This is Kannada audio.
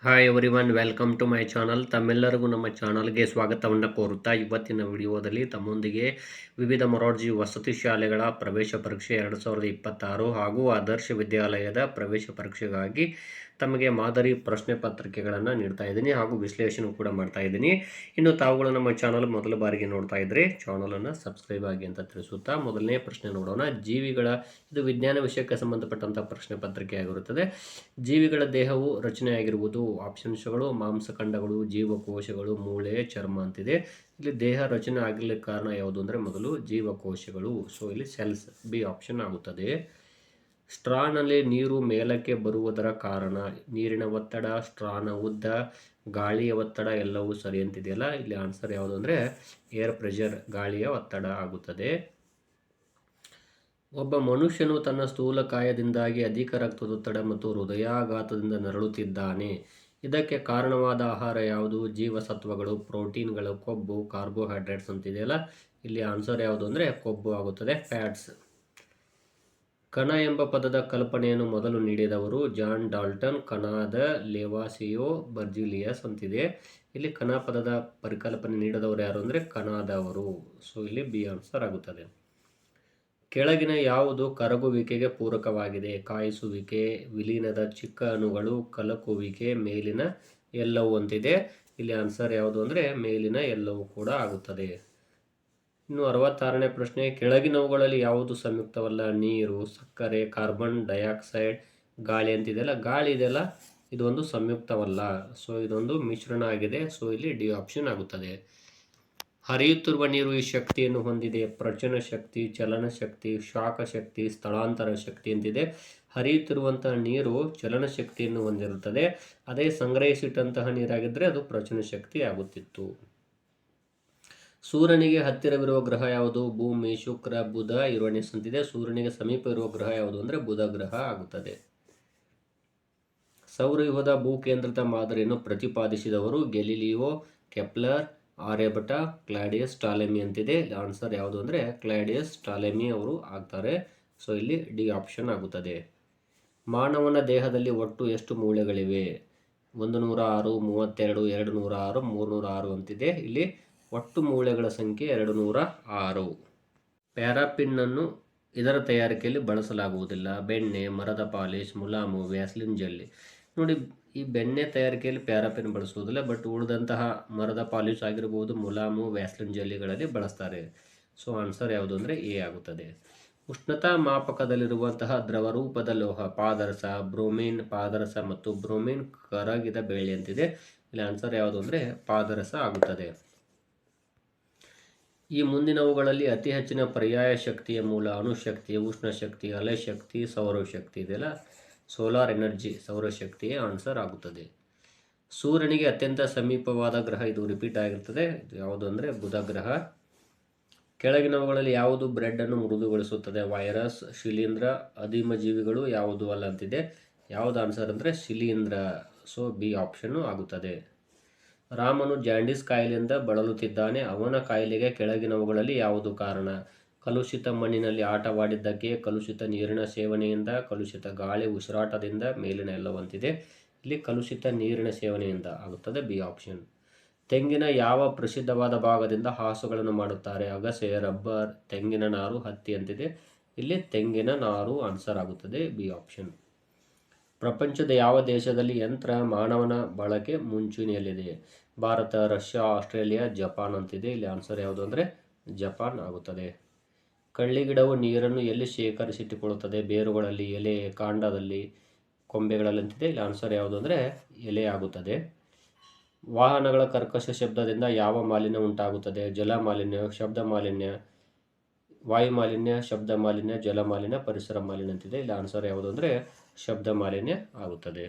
Hi everyone, welcome to my channel. ತಮ್ಮೆಲ್ಲರಿಗೂ ನಮ್ಮ ಚಾನಲ್ಗೆ ಸ್ವಾಗತವನ್ನು ಕೋರುತ್ತಾ ಇವತ್ತಿನ ವಿಡಿಯೋದಲ್ಲಿ ತಮ್ಮೊಂದಿಗೆ ವಿವಿಧ ಮೊರಾರ್ಜಿ ವಸತಿ ಶಾಲೆಗಳ ಪ್ರವೇಶ ಪರೀಕ್ಷೆ 2026 ಹಾಗೂ ಆದರ್ಶ ವಿದ್ಯಾಲಯದ ಪ್ರವೇಶ ಪರೀಕ್ಷೆಗಾಗಿ ತಮಗೆ ಮಾದರಿ ಪ್ರಶ್ನೆ ಪತ್ರಿಕೆಗಳನ್ನು ನೀಡ್ತಾ ಇದ್ದೀನಿ ಹಾಗೂ ವಿಶ್ಲೇಷಣೆ ಕೂಡ ಮಾಡ್ತಾ ಇದ್ದೀನಿ. ಇನ್ನು ತಾವುಗಳು ನಮ್ಮ ಚಾನಲ್ ಮೊದಲ ಬಾರಿಗೆ ನೋಡ್ತಾ ಇದ್ದರೆ ಚಾನಲನ್ನು ಸಬ್ಸ್ಕ್ರೈಬ್ ಆಗಿ ಅಂತ ತಿಳಿಸುತ್ತಾ ಮೊದಲನೇ ಪ್ರಶ್ನೆ ನೋಡೋಣ. ಇದು ವಿಜ್ಞಾನ ವಿಷಯಕ್ಕೆ ಸಂಬಂಧಪಟ್ಟಂಥ ಪ್ರಶ್ನೆ ಪತ್ರಿಕೆ ಆಗಿರುತ್ತದೆ. ಜೀವಿಗಳ ದೇಹವು ರಚನೆಯಾಗಿರುವುದು ಆಪ್ಷನ್ಸ್ಗಳು ಮಾಂಸಖಂಡಗಳು, ಜೀವಕೋಶಗಳು, ಮೂಳೆ, ಚರ್ಮ ಅಂತಿದೆ. ಇಲ್ಲಿ ದೇಹ ರಚನೆ ಆಗಿರ್ಲಿಕ್ಕೆ ಕಾರಣ ಯಾವುದು ಅಂದರೆ ಮೊದಲು ಜೀವಕೋಶಗಳು. ಸೊ ಇಲ್ಲಿ ಸೆಲ್ಸ್ ಬಿ ಆಪ್ಷನ್ ಆಗುತ್ತದೆ. ಸ್ಟ್ರಾನಲ್ಲಿ ನೀರು ಮೇಲಕ್ಕೆ ಬರುವುದರ ಕಾರಣ ನೀರಿನ ಒತ್ತಡ, ಸ್ಟ್ರಾನ ಉದ್ದ, ಗಾಳಿಯ ಒತ್ತಡ ಎಲ್ಲವೂ ಸರಿ ಅಂತಿದೆಯಲ್ಲ. ಇಲ್ಲಿ ಆನ್ಸರ್ ಯಾವುದು ಅಂದರೆ ಏರ್ ಪ್ರೆಷರ್, ಗಾಳಿಯ ಒತ್ತಡ ಆಗುತ್ತದೆ. ಒಬ್ಬ ಮನುಷ್ಯನು ತನ್ನ ಸ್ಥೂಲಕಾಯದಿಂದಾಗಿ ಅಧಿಕ ರಕ್ತದೊತ್ತಡ ಮತ್ತು ಹೃದಯಾಘಾತದಿಂದ ನರಳುತ್ತಿದ್ದಾನೆ. ಇದಕ್ಕೆ ಕಾರಣವಾದ ಆಹಾರ ಯಾವುದು? ಜೀವಸತ್ವಗಳು, ಪ್ರೋಟೀನ್ಗಳು, ಕೊಬ್ಬು, ಕಾರ್ಬೋಹೈಡ್ರೇಟ್ಸ್ ಅಂತಿದೆಯಲ್ಲ. ಇಲ್ಲಿ ಆನ್ಸರ್ ಯಾವುದು ಅಂದರೆ ಕೊಬ್ಬು ಆಗುತ್ತದೆ, ಫ್ಯಾಟ್ಸ್. ಕಣ ಎಂಬ ಪದದ ಕಲ್ಪನೆಯನ್ನು ಮೊದಲು ನೀಡಿದವರು ಜಾನ್ ಡಾಲ್ಟನ್. ಕಣದ ಲೆವಾಸಿಯೋ ಬರ್ಜಿಲಿಯಸ್ ಅಂತಿದೆ. ಇಲ್ಲಿ ಕಣ ಪದದ ಪರಿಕಲ್ಪನೆ ನೀಡಿದವರು ಯಾರು ಅಂದರೆ ಕಣದವರು. ಸೊ ಇಲ್ಲಿ ಬಿ ಆನ್ಸರ್ ಆಗುತ್ತದೆ. ಕೆಳಗಿನ ಯಾವುದು ಕರಗುವಿಕೆಗೆ ಪೂರಕವಾಗಿದೆ? ಕಾಯಿಸುವಿಕೆ, ವಿಲೀನದ ಚಿಕ್ಕ ಅಣುಗಳು, ಕಲಕುವಿಕೆ, ಮೇಲಿನ ಎಲ್ಲವೂ ಅಂತಿದೆ. ಇಲ್ಲಿ ಆನ್ಸರ್ ಯಾವುದು ಅಂದರೆ ಮೇಲಿನ ಎಲ್ಲವೂ ಕೂಡ ಆಗುತ್ತದೆ. ಇನ್ನು 66ನೇ ಪ್ರಶ್ನೆ, ಕೆಳಗಿನವುಗಳಲ್ಲಿ ಯಾವುದು ಸಂಯುಕ್ತವಲ್ಲ? ನೀರು, ಸಕ್ಕರೆ, ಕಾರ್ಬನ್ ಡೈಆಕ್ಸೈಡ್, ಗಾಳಿ ಅಂತಿದೆಯಲ್ಲ. ಗಾಳಿ ಇದೆಯಲ್ಲ, ಇದೊಂದು ಸಂಯುಕ್ತವಲ್ಲ. ಸೊ ಇದೊಂದು ಮಿಶ್ರಣ ಆಗಿದೆ. ಸೊ ಇಲ್ಲಿ ಡಿ ಆಪ್ಷನ್ ಆಗುತ್ತದೆ. ಹರಿಯುತ್ತಿರುವ ನೀರು ಈ ಶಕ್ತಿಯನ್ನು ಹೊಂದಿದೆ: ಪ್ರಚನ ಶಕ್ತಿ, ಚಲನ ಶಕ್ತಿ, ಶಾಖ ಶಕ್ತಿ, ಸ್ಥಳಾಂತರ ಶಕ್ತಿ ಅಂತಿದೆ. ಹರಿಯುತ್ತಿರುವಂತಹ ನೀರು ಚಲನ ಶಕ್ತಿಯನ್ನು ಹೊಂದಿರುತ್ತದೆ. ಅದೇ ಸಂಗ್ರಹಿಸಿಟ್ಟಂತಹ ನೀರಾಗಿದ್ದರೆ ಅದು ಪ್ರಚನ ಶಕ್ತಿ ಆಗುತ್ತಿತ್ತು. ಸೂರ್ಯನಿಗೆ ಹತ್ತಿರವಿರುವ ಗ್ರಹ ಯಾವುದು? ಭೂಮಿ, ಶುಕ್ರ, ಬುಧ, ಯುರೇನಸ್ ಅಂತಿದೆ. ಸೂರ್ಯನಿಗೆ ಸಮೀಪ ಇರುವ ಗ್ರಹ ಯಾವುದು ಅಂದರೆ ಬುಧ ಗ್ರಹ ಆಗುತ್ತದೆ. ಸೌರವ್ಯೂಹದ ಭೂಕೇಂದ್ರಿತ ಮಾದರಿಯನ್ನು ಪ್ರತಿಪಾದಿಸಿದವರು Galileo, Kepler, Aryabhata, Claudius Ptolemy ಅಂತಿದೆ. ಆನ್ಸರ್ ಯಾವುದು ಅಂದರೆ ಕ್ಲಾಡಿಯಸ್ ಟಾಲೆಮಿ ಅವರು ಆಗ್ತಾರೆ. ಸೊ ಇಲ್ಲಿ ಡಿ ಆಪ್ಷನ್ ಆಗುತ್ತದೆ. ಮಾನವನ ದೇಹದಲ್ಲಿ ಒಟ್ಟು ಎಷ್ಟು ಮೂಳೆಗಳಿವೆ? 106, 32, 206, 306 ಅಂತಿದೆ. ಇಲ್ಲಿ ಒಟ್ಟು ಮೂಳೆಗಳ ಸಂಖ್ಯೆ 206. ಪ್ಯಾರಾಫಿನ್ ಇದರ ತಯಾರಿಕೆಯಲ್ಲಿ ಬಳಸಲಾಗುವುದಿಲ್ಲ: ಬೆಣ್ಣೆ, ಮರದ ಪಾಲಿಶ್, ಮುಲಾಮು, ವ್ಯಾಸ್ಲಿನ್ ಜೆಲ್ಲಿ. ನೋಡಿ, ಈ ಬೆಣ್ಣೆ ತಯಾರಿಕೆಯಲ್ಲಿ ಪ್ಯಾರಾಫಿನ್ ಬಳಸುವುದಿಲ್ಲ, ಬಟ್ ಉಳಿದಂತಹ ಮರದ ಪಾಲಿಶ್ ಆಗಿರಬಹುದು, ಮುಲಾಮು, ವ್ಯಾಸ್ಲಿನ್ ಜೆಲ್ಲಿಗಳಲ್ಲಿ ಬಳಸ್ತಾರೆ. ಸೊ ಆನ್ಸರ್ ಯಾವುದು ಅಂದರೆ ಎ ಆಗುತ್ತದೆ. ಉಷ್ಣತಾ ಮಾಪಕದಲ್ಲಿರುವಂತಹ ದ್ರವರೂಪದ ಲೋಹ: ಪಾದರಸ, ಬ್ರೋಮಿನ್ ಪಾದರಸ ಮತ್ತು ಬ್ರೋಮಿನ್ ಕರಗಿದ ಬೆಳ್ಳಿ ಅಂತಿದೆ. ಇಲ್ಲಿ ಆನ್ಸರ್ ಯಾವುದು ಅಂದರೆ ಪಾದರಸ ಆಗುತ್ತದೆ. ಈ ಮುಂದಿನವುಗಳಲ್ಲಿ ಅತಿ ಹೆಚ್ಚಿನ ಪರ್ಯಾಯ ಶಕ್ತಿಯ ಮೂಲ: ಅಣುಶಕ್ತಿ, ಉಷ್ಣಶಕ್ತಿ, ಅಲೆಶಕ್ತಿ, ಸೌರಶಕ್ತಿ ಇದೆಯಲ್ಲ. ಸೋಲಾರ್ ಎನರ್ಜಿ, ಸೌರಶಕ್ತಿಯೇ ಆನ್ಸರ್ ಆಗುತ್ತದೆ. ಸೂರ್ಯನಿಗೆ ಅತ್ಯಂತ ಸಮೀಪವಾದ ಗ್ರಹ, ಇದು ರಿಪೀಟ್ ಆಗಿರ್ತದೆ, ಯಾವುದು ಅಂದರೆ ಬುಧ ಗ್ರಹ. ಕೆಳಗಿನವುಗಳಲ್ಲಿ ಯಾವುದು ಬ್ರೆಡ್ಡನ್ನು ಮೃದುಗೊಳಿಸುತ್ತದೆ? ವೈರಸ್, ಶಿಲೀಂಧ್ರ, ಅಧೀಮ ಜೀವಿಗಳು, ಯಾವುದು ಅಲ್ಲ ಅಂತಿದೆ. ಯಾವುದು ಆನ್ಸರ್ ಅಂದರೆ ಶಿಲೀಂಧ್ರ. ಸೊ ಬಿ ಆಪ್ಷನ್ನು ಆಗುತ್ತದೆ. ರಾಮನು ಜಾಂಡೀಸ್ ಕಾಯಿಲೆಯಿಂದ ಬಳಲುತ್ತಿದ್ದಾನೆ. ಅವನ ಕಾಯಿಲೆಗೆ ಕೆಳಗಿನವುಗಳಲ್ಲಿ ಯಾವುದು ಕಾರಣ? ಕಲುಷಿತ ಮಣ್ಣಿನಲ್ಲಿ ಆಟವಾಡಿದ್ದಕ್ಕೆ, ಕಲುಷಿತ ನೀರಿನ ಸೇವನೆಯಿಂದ, ಕಲುಷಿತ ಗಾಳಿ ಉಸಿರಾಟದಿಂದ, ಮೇಲಿನ ಎಲ್ಲವಂತಿದೆ. ಇಲ್ಲಿ ಕಲುಷಿತ ನೀರಿನ ಸೇವನೆಯಿಂದ ಆಗುತ್ತದೆ, ಬಿ ಆಪ್ಷನ್. ತೆಂಗಿನ ಯಾವ ಪ್ರಸಿದ್ಧವಾದ ಭಾಗದಿಂದ ಹಾಸುಗಳನ್ನು ಮಾಡುತ್ತಾರೆ? ಅಗಸೆ, ರಬ್ಬರ್, ತೆಂಗಿನ ನಾರು, ಹತ್ತಿ ಅಂತಿದೆ. ಇಲ್ಲಿ ತೆಂಗಿನ ನಾರು ಆನ್ಸರ್ ಆಗುತ್ತದೆ, ಬಿ ಆಪ್ಷನ್. ಪ್ರಪಂಚದ ಯಾವ ದೇಶದಲ್ಲಿ ಯಂತ್ರ ಮಾನವನ ಬಳಕೆ ಮುಂಚೂಣಿಯಲ್ಲಿದೆ? ಭಾರತ, ರಷ್ಯಾ, ಆಸ್ಟ್ರೇಲಿಯಾ, ಜಪಾನ್ ಅಂತಿದೆ. ಇಲ್ಲಿ ಆನ್ಸರ್ ಯಾವುದು ಅಂದರೆ ಜಪಾನ್ ಆಗುತ್ತದೆ. ಕಳ್ಳಿಗಿಡವು ನೀರನ್ನು ಎಲ್ಲಿ ಶೇಖರಿಸಿಟ್ಟುಕೊಳ್ಳುತ್ತದೆ? ಬೇರುಗಳಲ್ಲಿ, ಎಲೆ, ಕಾಂಡದಲ್ಲಿ, ಕೊಂಬೆಗಳಲ್ಲಿ ಅಂತಿದೆ. ಇಲ್ಲಿ ಆನ್ಸರ್ ಯಾವುದು ಅಂದರೆ ಎಲೆ ಆಗುತ್ತದೆ. ವಾಹನಗಳ ಕರ್ಕಶ ಶಬ್ದದಿಂದ ಯಾವ ಮಾಲಿನ್ಯ ಉಂಟಾಗುತ್ತದೆ? ಜಲ ಮಾಲಿನ್ಯ, ಶಬ್ದ ಮಾಲಿನ್ಯ, ವಾಯು ಮಾಲಿನ್ಯ, ಶಬ್ದ ಮಾಲಿನ್ಯ, ಜಲ ಮಾಲಿನ್ಯ, ಪರಿಸರ ಮಾಲಿನ್ಯ ಅಂತಿದೆ. ಇಲ್ಲಿ ಆನ್ಸರ್ ಯಾವುದು ಅಂದರೆ ಶಬ್ದ ಮಾಲಿನ್ಯ ಆಗುತ್ತದೆ.